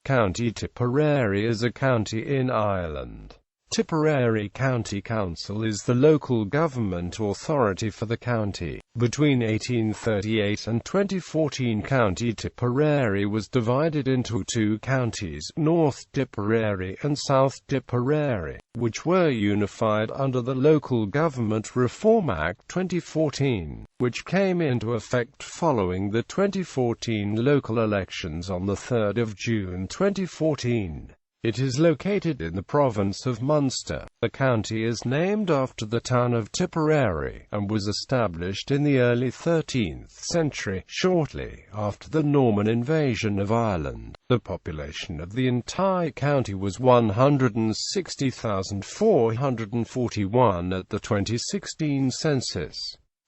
County Tipperary is a county in Ireland. Tipperary County Council is the local government authority for the county. Between 1838 and 2014, County Tipperary was divided into two counties, North Tipperary and South Tipperary, which were unified under the Local Government Reform Act 2014, which came into effect following the 2014 local elections on 3 June 2014. It is located in the province of Munster. The county is named after the town of Tipperary, and was established in the early 13th century, shortly after the Norman invasion of Ireland. The population of the entire county was 160,441 at the 2016 census.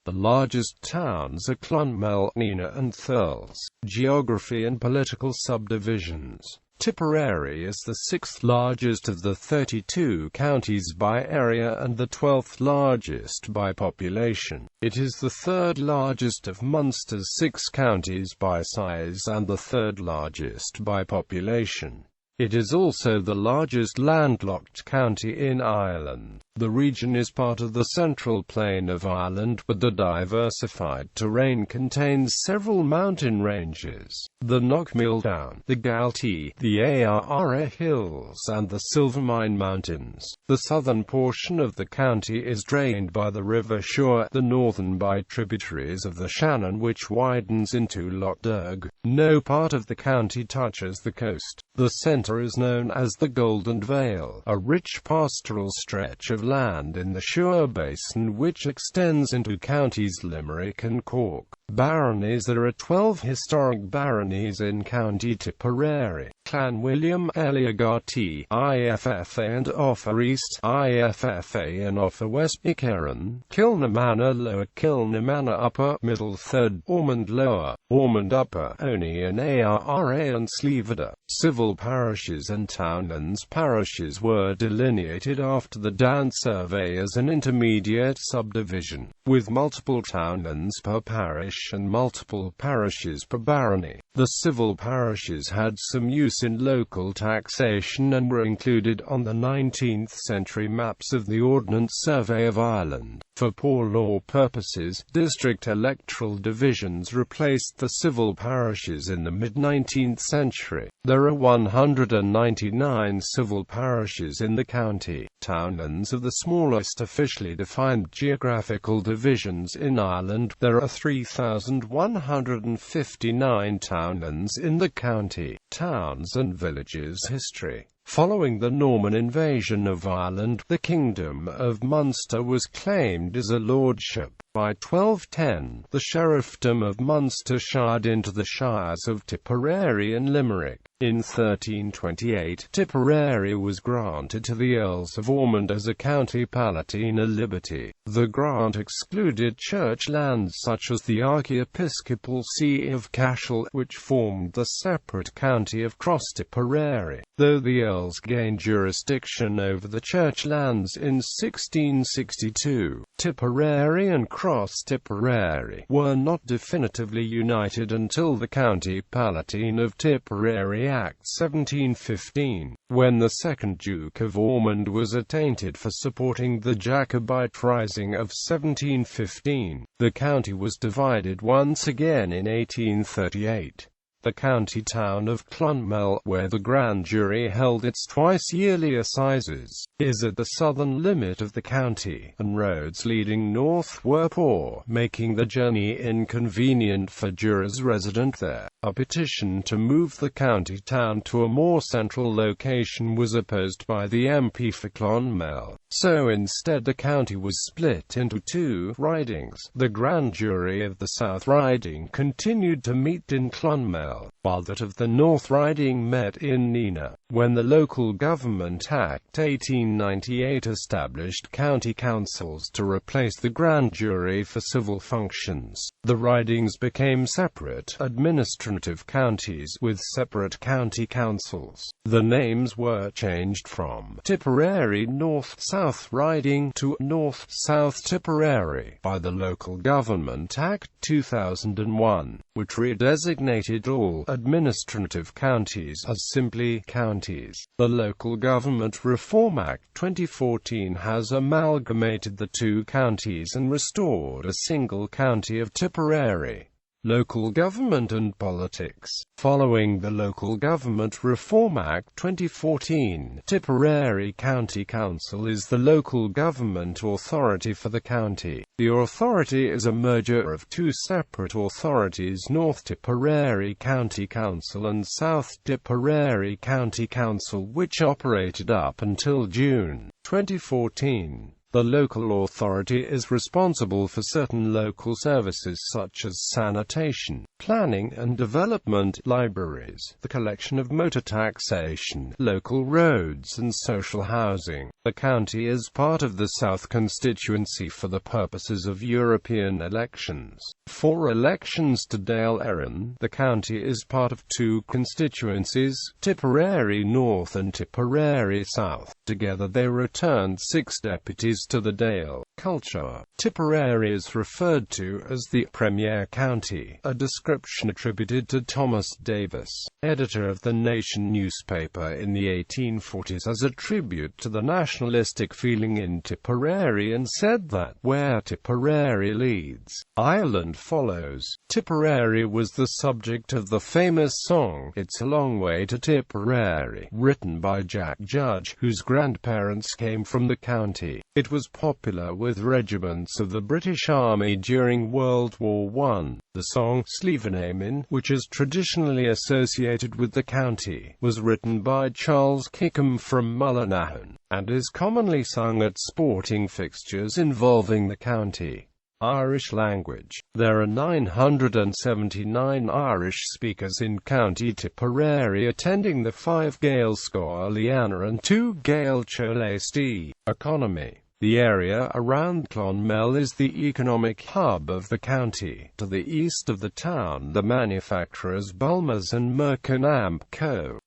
The largest towns are Clonmel, Nenagh and Thurles. Geography and political subdivisions. Tipperary is the 6th largest of the 32 counties by area and the 12th largest by population. It is the 3rd largest of Munster's 6 counties by size and the 3rd largest by population. It is also the largest landlocked county in Ireland. The region is part of the Central Plain of Ireland, but the diversified terrain contains several mountain ranges: the Knockmill Down, the Galtee, the Ara Hills, and the Silvermine Mountains. The southern portion of the county is drained by the River Suir, the northern by tributaries of the Shannon, which widens into Lough Derg. No part of the county touches the coast. The centre is known as the Golden Vale, a rich pastoral stretch of land in the Suir Basin which extends into counties Limerick and Cork. Baronies. There are 12 historic baronies in County Tipperary: Clan William, Eliagarty, IFFA and Offa East, IFFA and Offa West, Icaran, Kilnamanna Lower, Kilnamanna Upper, Middle Third, Ormond Lower, Ormond Upper, Oni and Ara and Slevada. Civil parishes and townlands. Parishes were delineated after the Dan survey as an intermediate subdivision, with multiple townlands per parish and multiple parishes per barony. The civil parishes had some use in local taxation and were included on the 19th century maps of the Ordnance Survey of Ireland. For poor law purposes, district electoral divisions replaced the civil parishes in the mid-19th century. There are 199 civil parishes in the county. Townlands are the smallest officially defined geographical divisions in Ireland. There are 3,159 townlands in the county. Towns and villages. History. Following the Norman invasion of Ireland, the Kingdom of Munster was claimed as a lordship. By 1210, the sheriffdom of Munster shired into the shires of Tipperary and Limerick. In 1328, Tipperary was granted to the Earls of Ormond as a county palatine liberty. The grant excluded church lands such as the archiepiscopal see of Cashel, which formed the separate county of Cross Tipperary, though the Earls gained jurisdiction over the church lands in 1662. Tipperary and Cross Tipperary were not definitively united until the County Palatine of Tipperary Act 1715, when the second Duke of Ormond was attainted for supporting the Jacobite Rising of 1715. The county was divided once again in 1838. The county town of Clonmel, where the grand jury held its twice-yearly assizes, is at the southern limit of the county, and roads leading north were poor, making the journey inconvenient for jurors resident there. A petition to move the county town to a more central location was opposed by the MP for Clonmel, so instead the county was split into 2 ridings. The grand jury of the South Riding continued to meet in Clonmel, while that of the North Riding met in Nenagh. When the Local Government Act 1898 established county councils to replace the grand jury for civil functions, the ridings became separate administrative counties with separate county councils. The names were changed from Tipperary North-South Riding to North-South Tipperary by the Local Government Act 2001, which redesignated all administrative counties as simply counties. The Local Government Reform Act 2014 has amalgamated the two counties and restored a single county of Tipperary. Local government and politics. Following the Local Government Reform Act 2014, Tipperary County Council is the local government authority for the county. The authority is a merger of two separate authorities, North Tipperary County Council and South Tipperary County Council, which operated up until June 2014. The local authority is responsible for certain local services such as sanitation, planning and development, libraries, the collection of motor taxation, local roads and social housing. The county is part of the South constituency for the purposes of European elections. For elections to Dáil Éireann, the county is part of two constituencies, Tipperary North and Tipperary South. Together they returned 6 deputies to the Dáil culture. Tipperary is referred to as the Premier County, a description attributed to Thomas Davis, editor of the Nation newspaper in the 1840s, as a tribute to the nationalistic feeling in Tipperary, and said that, where Tipperary leads, Ireland follows. Tipperary was the subject of the famous song, It's a Long Way to Tipperary, written by Jack Judge, whose grandparents came from the county. It was popular with regiments of the British Army during World War I. The song, Slievenamen, which is traditionally associated with the county, was written by Charles Kickham from Mullinahan, and is commonly sung at sporting fixtures involving the county. Irish language. There are 979 Irish speakers in County Tipperary, attending the 5 Gael Scoil Leanna and 2 Gael Cholesti. Economy. The area around Clonmel is the economic hub of the county. To the east of the town, the manufacturers Bulmers and Merkin Co.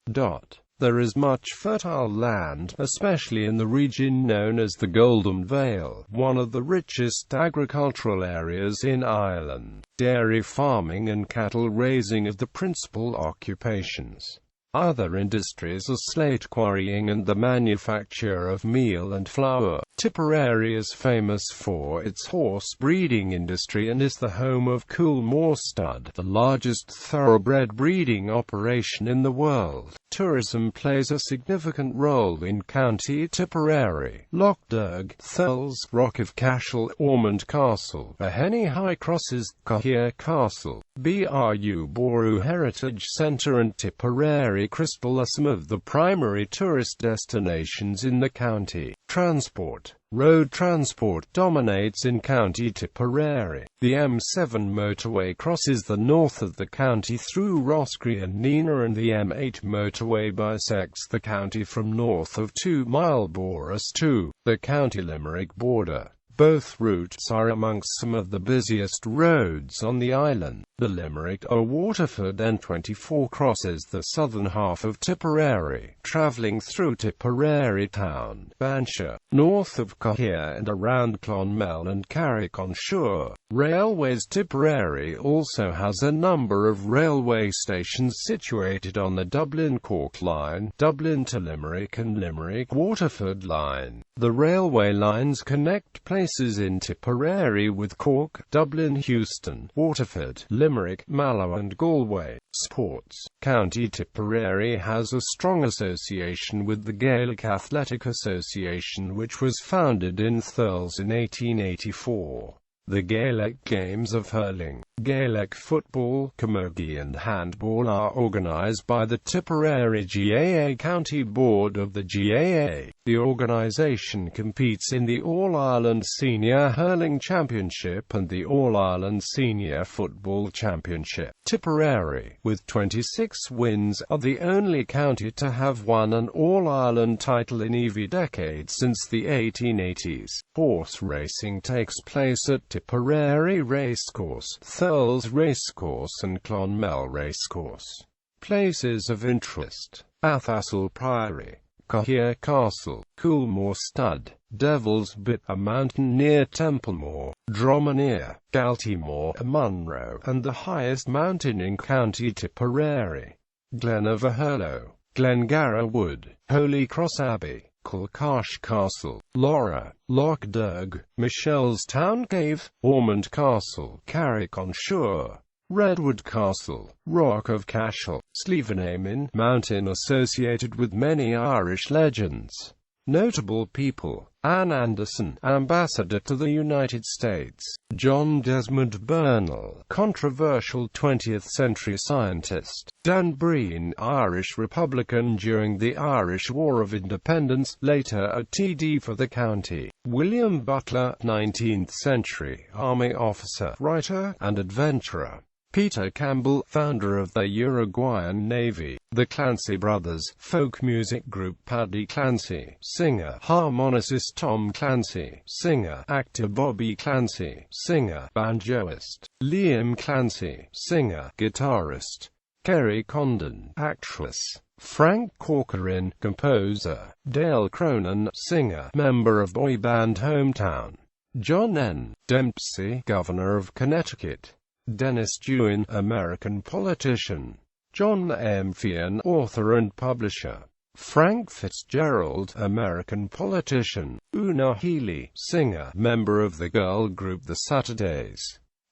There is much fertile land, especially in the region known as the Golden Vale, one of the richest agricultural areas in Ireland. Dairy farming and cattle raising are the principal occupations. Other industries are slate quarrying and the manufacture of meal and flour. Tipperary is famous for its horse breeding industry and is the home of Coolmore Stud, the largest thoroughbred breeding operation in the world. Tourism plays a significant role in County Tipperary. Loch Derg, Thurles, Rock of Cashel, Ormond Castle, Aheny High Crosses, Cahir Castle, Bru Boru Heritage Centre and Tipperary Crystal are some of the primary tourist destinations in the county. Transport. Road transport dominates in County Tipperary. The M7 motorway crosses the north of the county through Roscrea and Neenah, and the M8 motorway bisects the county from north of 2 Mileborus to the County Limerick border. Both routes are amongst some of the busiest roads on the island. The Limerick or Waterford N24 crosses the southern half of Tipperary, travelling through Tipperary town, Banshire, north of Cahir and around Clonmel and Carrick-on-Suir. Railways. Tipperary also has a number of railway stations situated on the Dublin-Cork line, Dublin to Limerick and Limerick-Waterford line. The railway lines connect places in Tipperary with Cork, Dublin, Houston, Waterford, Limerick, Mallow and Galway. Sports. County Tipperary has a strong association with the Gaelic Athletic Association, which was founded in Thurles in 1884. The Gaelic games of hurling, Gaelic football, camogie and handball are organised by the Tipperary GAA County Board of the GAA. The organisation competes in the All-Ireland Senior Hurling Championship and the All-Ireland Senior Football Championship. Tipperary, with 26 wins, are the only county to have won an All-Ireland title in every decade since the 1880s. Horse racing takes place at Tipperary Racecourse, Thurles Racecourse and Clonmel Racecourse. Places of interest. Athassil Priory, Cahir Castle, Coolmore Stud, Devil's Bit, a mountain near Templemore, Dromineer, Galtymore, Munro, and the highest mountain in County Tipperary. Glenaverhurlo, Glengarra Wood, Holy Cross Abbey, Culcash Castle, Laura, Loch Derg, Michelle's Town Cave, Ormond Castle, Carrick-on-Suir, Redwood Castle, Rock of Cashel, Slievenamon, mountain associated with many Irish legends. Notable people: Anne Anderson, Ambassador to the United States; John Desmond Bernal, controversial 20th-century scientist; Dan Breen, Irish Republican during the Irish War of Independence, later a TD for the county; William Butler, 19th-century Army officer, writer, and adventurer; Peter Campbell, founder of the Uruguayan Navy; the Clancy Brothers, folk music group; Paddy Clancy, singer; harmonicist Tom Clancy, singer; actor Bobby Clancy, singer; banjoist Liam Clancy, singer; guitarist Kerry Condon, actress; Frank Corcoran, composer; Dale Cronin, singer, member of boy band Hometown; John N. Dempsey, governor of Connecticut; Dennis Dewin, American politician; John M. Fian, author and publisher; Frank Fitzgerald, American politician; Una Healy, singer, member of the girl group The Saturdays;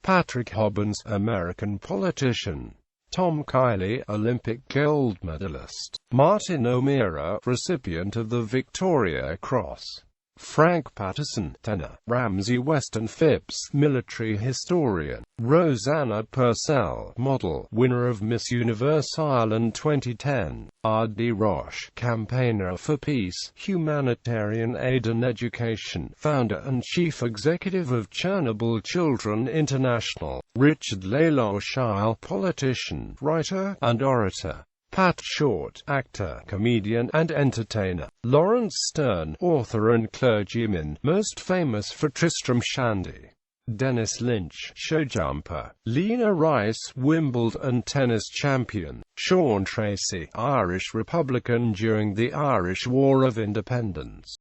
Patrick Hobbins, American politician; Tom Kiley, Olympic gold medalist; Martin O'Meara, recipient of the Victoria Cross; Frank Patterson, tenor; Ramsey Weston Phipps, military historian; Rosanna Purcell, model, winner of Miss Universe Ireland 2010; R.D. Roche, campaigner for peace, humanitarian aid and education, founder and chief executive of Chernobyl Children International; Richard Laylaw-Shile, politician, writer, and orator; Pat Short, actor, comedian, and entertainer; Lawrence Stern, author and clergyman, most famous for Tristram Shandy; Dennis Lynch, showjumper; Lena Rice, Wimbledon tennis champion; Sean Tracy, Irish Republican during the Irish War of Independence.